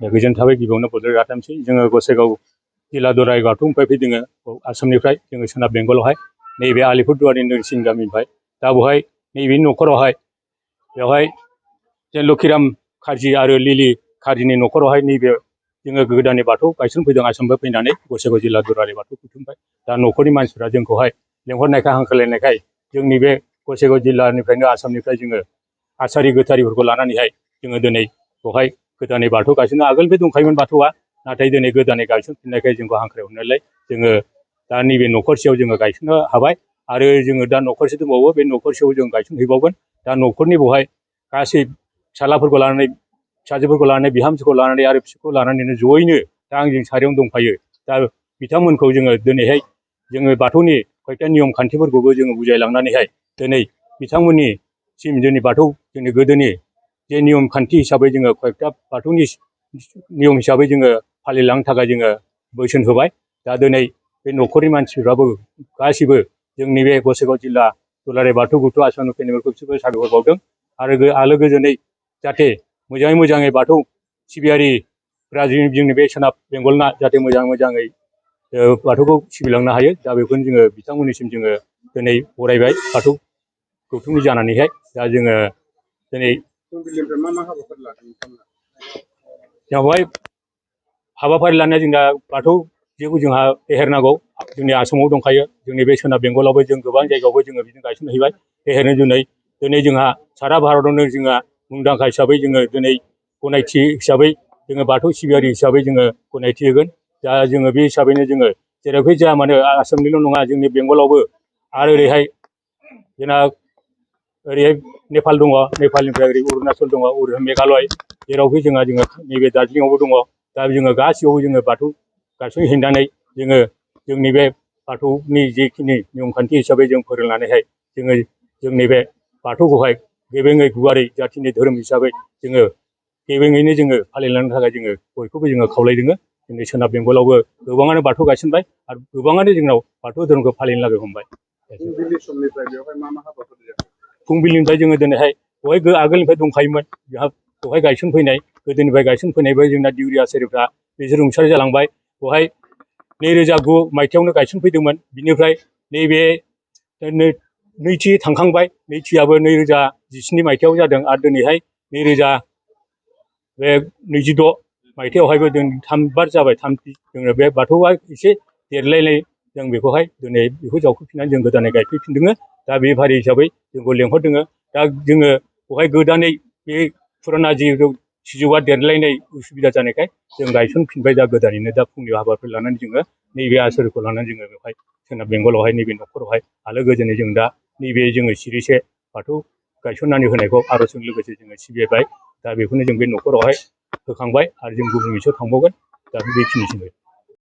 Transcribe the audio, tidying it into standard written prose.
गोजोन थाबाय गिबियावनो बड'लेण्ड रादाबनिसै जोङो गसाइगाव जिल्ला दुराय गाथौनिफ्राय फैदों आसामनिफ्राय जोङो सोनाब बेंगलावहाय नैबे आलिपुरदुवारनि नोरसिं गामिनिफ्राय दा बेवहाय नैबे न'खरावहाय बेवहाय जे लक्षिराम कार्जि आरो लिलि कार्जिनि न'खरावहाय नैबे जोङो गोदानै बाथौ गायसनफैदों आसामनिफ्राय फैनानै गसाइगाव जिल्ला दुराय बाथौ कुथुमनिफ्राय दा न'खरनि मानसिफ्रा जोंखौहाय लेंहरनायखाय हांख्रायलायनायखाय जोंनि बे गसाइगाव जिल्लानिफ्रायनो आसामनिफ्राय जोङो आसारि गोथारिफोरखौ लानानैहाय जोङो दिनै बेवहाय गोदानै बाथौ गायसननो आगोलनिफ्राय दंखायोमोन बाथौआ नाथाय दिनै गोदानै गायसनफिननायखाय जोंखौ हांख्रायहरनायलाय जोङो दा नैबे न'खरसेयाव जोङो गायसननो हाबाय आरो जोङो दा न'खरसे दंबावो बे न'खरसेयाव जों गायसनहैबावगोन दा न'खरनि बेवहाय गासै फिसालाफोरखौ लानानै फिसाजोफोरखौ लानानै बिहामजोखौ लानानै आरो फिसाखौ लानानैनो जयैनो दा आंजों सारियावनो दंफायो दा बिथांमोनखौ जोङो दिनैहाय जोङो बाथौनि कयता नियम खान्थिफोरखौबो जोङो बुजायलांनानैहाय दिनै बिथांमोननिसिम जोंनि बाथौ जोंनि गोदोनि जे नियम खान्थि हिसाबै जोङो कयता बाथौनि नियम हिसाबै जोङो फालिलांनो थाखाय जोङो बोसोन होबाय दा दिनै बे न'खरनि मानसिफ्राबो गासिबो जोंनि बे गसाइगाव जिल्ला दुलाराय बाथौ गुथु आसामनि फैनायफोरखौ बिसोरबो साबायखर बावदों आरो आलो गोजोनै जाहाथे मोजाङै बाथौ सिबियारिफ्रा जोंनि बे सोनाब बेंगलना जाहाथे मोजाङै बाथौखौ सिबिलांनो हायो दा बेखौनो जोङो बिथांमोननिसिम जोङो दिनै बरायबाय बाथौ गौथुमनि जानानैहाय दा जोङो दिनै मा हाबाफारि लादों बेवहाय हाबाफारि लानाया जोंना बाथौ जेखौ जोंहा फेहेरनांगौ जोंनि आसामाव दंखायो जोंनि बे सोनाब बेंगलावबो जों गोबां जायगायावबो जोङो बिदिनो गायसनहैबाय फेहेरनो दिनै जोंहा सारा भारतआवनो जोंहा मुंदांखा हिसाबै जोङो दिनै गनायथि हिसाबै जोङो बाथौ सिबियारि हिसाबै जोङो गनायथि होगोन दा जोङो बे हिसाबैनो जोङो जेरावखि जाया मानो आसामनिल' नङा जोंनि बेंगलावबो आरो ओरैहाय जोंना ओरैहाय नेपाल दङ नेपालनिफ्राय ओरै अरुणाचल दङ ओरैहाय मेघालय जेरावखि जोङो नैबे दार्जिलिंआवबो दङ दा जोङो गासैयावबो जोङो बाथौ गायसनहैनानै जोङो जोंनि बे बाथौनि जिखिनि नियम खान्थि हिसाबै जों फोरोंनानैहाय जोङो जोंनि बे बाथौखौहाय गेबेङै गुवारै जाथिनि धोरोम हिसाबै जोङो गेबेङैनो जोङो फालिलांनो थाखाय जोङो बयखौबो जोङो खावलायदों जोंनि सोनाब बेंगलावबो गोबाङानो बाथौ गायसनबाय आरो गोबाङानो जोंनाव बाथौ धोरोमखौ फालिनो लागै हमबाय फुंबिलि समनिफ्राय बेवहाय मा हाबाफारि जादों फुंबिलिनिफ्राय जोङो दिनैहाय बहाय आगोलनिफ्राय दंखायोमोन जोंहा बेवहाय गायसनफैनाय गोदोनिफ्राय गायसनफैनायबो जोंना दिउरि आसारिफ्रा बिसोर रुंसारि जालांबाय बेवहाय 2009 मायथाइयावनो गायसनफैदोंमोन बिनिफ्राय नैबे नैथि थांखांबाय नैथियाबो 2017 मायथाइयाव जादों आरो दिनैहाय 2026 मायथाइयावहायबो जों 3 बार जाबाय जोङो बे बाथौआ एसे देरलायनाय जों बेखौहाय दिनै बेखौ जावखुफिननानै जों गोदानै गायफैफिनदों दा बे फारि हिसाबै जोंखौ लेंहरदों दा जोङो बेवहाय गोदानै बे फुराना जिहेतु सिजौआ देरलायनाय उसुबिदा जानायखाय जों गायसनफिनबाय दा गोदानैनो दा फुंनि हाबाफारि लानानै जोङो नैबे आसोरखौ लानानै जोङो बेवहाय सोनाब बेंगलावहाय नैबे न'खरावहाय आलो गोजोनै जों दा नैबे जोङो सिरिसे बाथौ गायसननानै होनायखौ आर'जजों लोगोसे जोङो सिबिबाय दा बेखौनो जों बे न'खरावहाय होखांबाय आरो जों गुबुन मोनसेयाव थांबावगोन दा बेखिनिसै